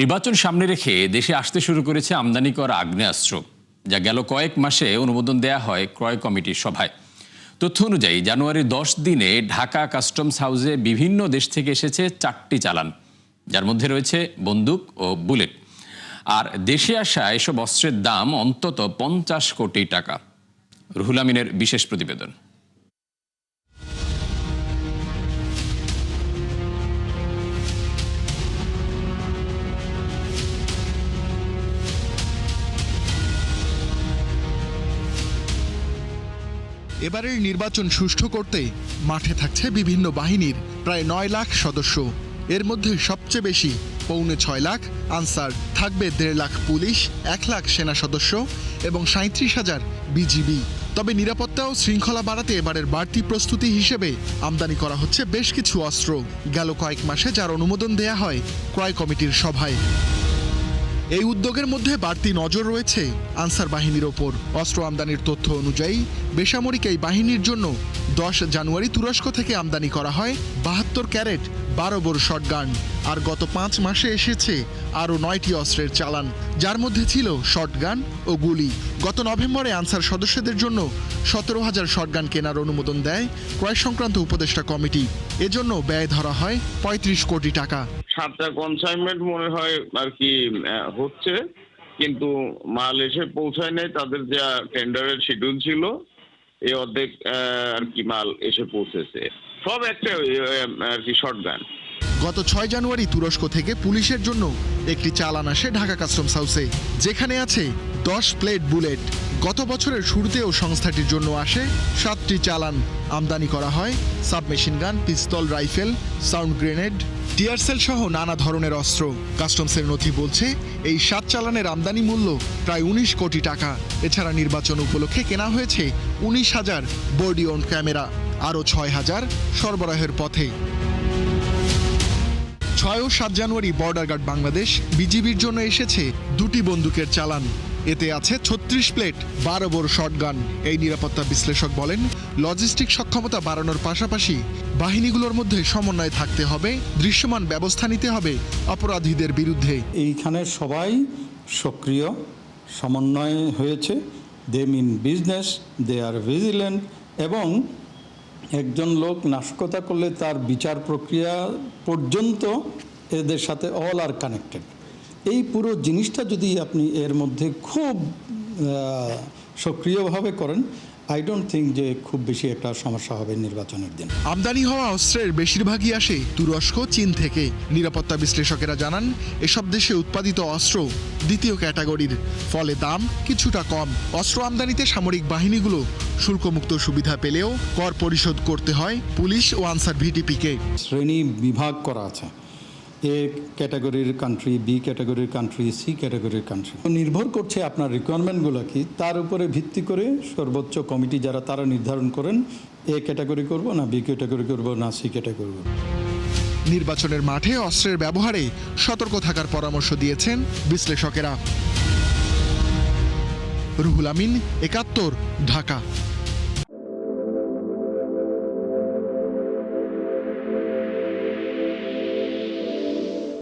নির্বাচন সামনে রেখে দেশে আসতে শুরু করেছে আমদানি করা আগ্নেয়াস্ত্র, যা গেল কয়েক মাসে অনুমোদন দেয়া হয় ক্রয় কমিটির সভায়। তথ্য অনুযায়ী জানুয়ারির 10 দিনে ঢাকা কাস্টমস হাউসে বিভিন্ন দেশ থেকে এসেছে 4টি চালান, যার মধ্যে রয়েছে বন্দুক ও বুলেট। আর দেশে আসা এসব অস্ত্রের দাম অন্তত 50 কোটি টাকা। রুহুল আমিনের বিশেষ প্রতিবেদন। এবারের নির্বাচন সুষ্ঠু করতে মাঠে থাকছে বিভিন্ন বাহিনীর প্রায় 9 লাখ সদস্য। এর মধ্যে সবচেয়ে বেশি 6.25 লাখ আনসার, থাকবে 1.5 লাখ পুলিশ, 1 লাখ সেনা সদস্য এবং 37,000 বিজিবি। তবে নিরাপত্তা ও শৃঙ্খলা বাড়াতে এবারের বাড়তি প্রস্তুতি হিসেবে আমদানি করা হচ্ছে বেশ কিছু অস্ত্র। গেল কয়েক মাসে যার অনুমোদন দেয়া হয় ক্রয় কমিটির সভায়। এই উদ্যোগের মধ্যে বাড়তি নজর রয়েছে আনসার বাহিনীর ওপর। অস্ত্র আমদানির তথ্য অনুযায়ী বেসামরিক এই বাহিনীর জন্য 10 জানুয়ারি তুরস্ক থেকে আমদানি করা হয় 72 ক্যারেট 12 বোর শটগান। আর গত 5 মাসে এসেছে আরও 9টি অস্ত্রের চালান, যার মধ্যে ছিল শটগান ও গুলি। গত নভেম্বরে আনসার সদস্যদের জন্য 17,000 শটগান কেনার অনুমোদন দেয় ক্রয় সংক্রান্ত উপদেষ্টা কমিটি। এজন্য ব্যয় ধরা হয় 35 কোটি টাকা। 7টা কনসাইনমেন্ট মনে হয় আর কি হচ্ছে, কিন্তু মাল এসে পৌঁছায় নাই। তাদের যা টেন্ডারের শিডিউল ছিল এই অর্ধেক আর কি মাল এসে পৌঁছেছে। সব একটা আর কি শটগান। গত 6 জানুয়ারি তুরস্ক থেকে পুলিশের জন্য একটি চালান আসে ঢাকা কাস্টমস হাউসে, যেখানে আছে 10 প্লেট বুলেট। গত বছরের শুরুতেও সংস্থাটির জন্য আসে 7টি চালান। আমদানি করা হয় সাবমেশিন গান, পিস্তল, রাইফেল, সাউন্ড গ্রেনেড, টিয়ারসেল সহ নানা ধরনের অস্ত্র। কাস্টমসের নথি বলছে এই 7 চালানের আমদানি মূল্য প্রায় 19 কোটি টাকা। এছাড়া নির্বাচন উপলক্ষে কেনা হয়েছে 19,000 বডি অন ক্যামেরা, আরও 6,000 সরবরাহের পথে। 6 ও 7 জানুয়ারি বর্ডার গার্ড বাংলাদেশ বিজিবির জন্য এসেছে 2টি বন্দুকের চালান। এতে আছে 36 প্লেট 12 বোর শটগান। এই নিরাপত্তা বিশ্লেষক বলেন, লজিস্টিক সক্ষমতা বাড়ানোর পাশাপাশি বাহিনীগুলোর মধ্যে সমন্বয় থাকতে হবে, দৃশ্যমান ব্যবস্থা নিতে হবে অপরাধীদের বিরুদ্ধে। এইখানে সবাই সক্রিয় সমন্বয় হয়েছে। দে মিন বিজনেস, দে আর ভিজিলেন্ট, এবং একজন লোক নাশকতা করলে তার বিচার প্রক্রিয়া পর্যন্ত এদের সাথে অল আর কানেক্টেড। এই পুরো জিনিসটা যদি আপনি এর মধ্যে খুব সক্রিয়ভাবে করেন, আই ডোন্ট থিঙ্ক যে খুব বেশি একটা সমস্যা হবে নির্বাচনের দিন। আমদানি হওয়া অস্ত্রের বেশিরভাগই আসে তুরস্ক, চীন থেকে। নিরাপত্তা বিশ্লেষকেরা জানান, এসব দেশে উৎপাদিত অস্ত্র দ্বিতীয় ক্যাটাগরির, ফলে দাম কিছুটা কম। অস্ত্র আমদানিতে সামরিক বাহিনীগুলো শুল্কমুক্ত সুবিধা পেলেও কর পরিশোধ করতে হয় পুলিশ ও আনসার ভিটিপিকে। শ্রেণী বিভাগ করা আছে, এ ক্যাটাগরির কান্ট্রি, বি ক্যাটাগরির কান্ট্রি, সি ক্যাটাগরির কান্ট্রি। নির্ভর করছে আপনার রিকোয়ারমেন্টগুলো কি, তার উপরে ভিত্তি করে সর্বোচ্চ কমিটি যারা তারা নির্ধারণ করেন এ ক্যাটাগরি করব না বি ক্যাটাগরি করব না সি ক্যাটাগরি করব। নির্বাচনের মাঠে অস্ত্রের ব্যবহারে সতর্ক থাকার পরামর্শ দিয়েছেন বিশ্লেষকেরা। রুহুল আমিন, 71, ঢাকা।